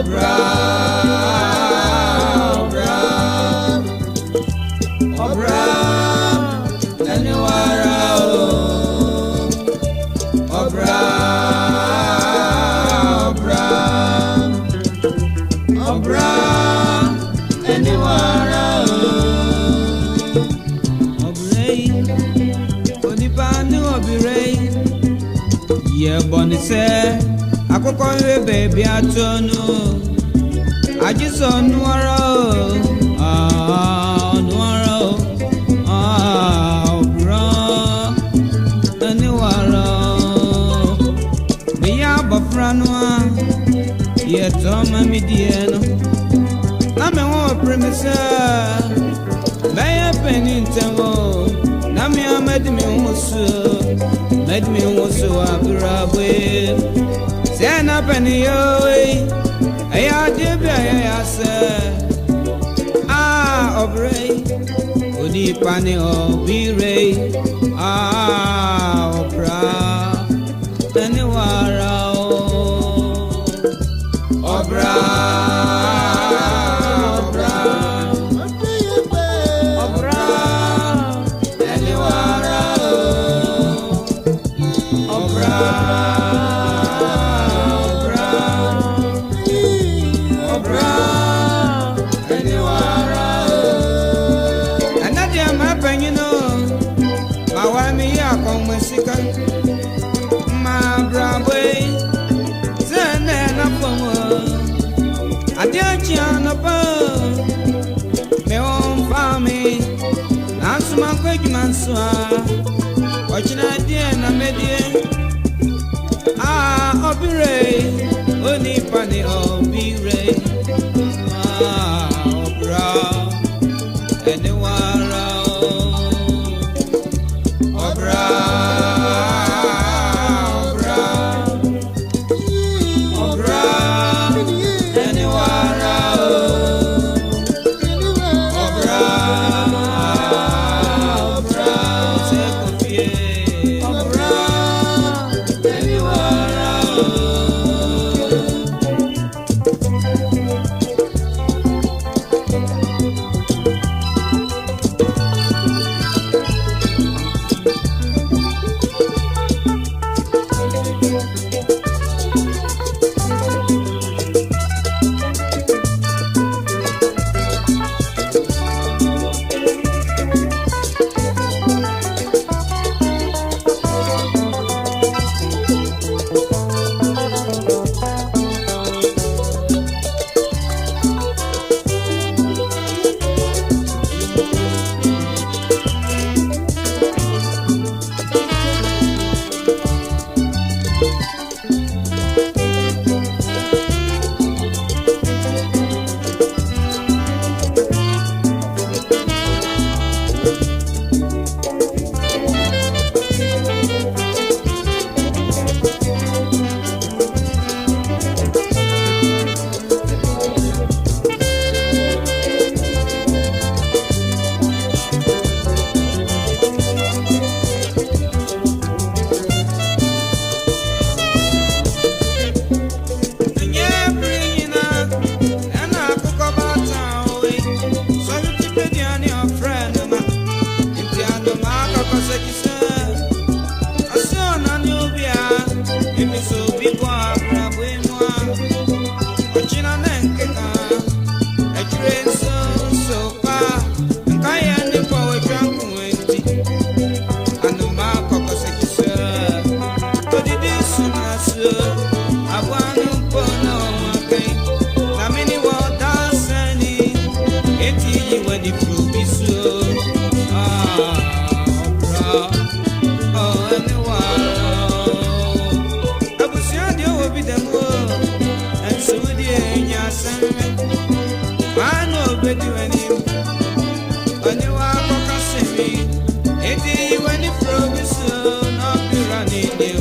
Obra, Obra, anywhere, Obra, Obra, anywhere, Obray, Onipanu Obiray, yeah, Bonnie said, I could call you baby, I don't know. I just saw Noiro, Noiro, Obra, anywhere, me abafranwa, yet on my mediano. I'm a premise, by a penny in Tamo, Namia made me also, Aburawe. Send up any way, I did say, Obray, Udi Pani or be ray, Obra, anywhere, Obra. Watching idea and a median. Obiray, only funny, Obiray, Obra, anywhere, Obra, Obra, anywhere, when you promise not to run in the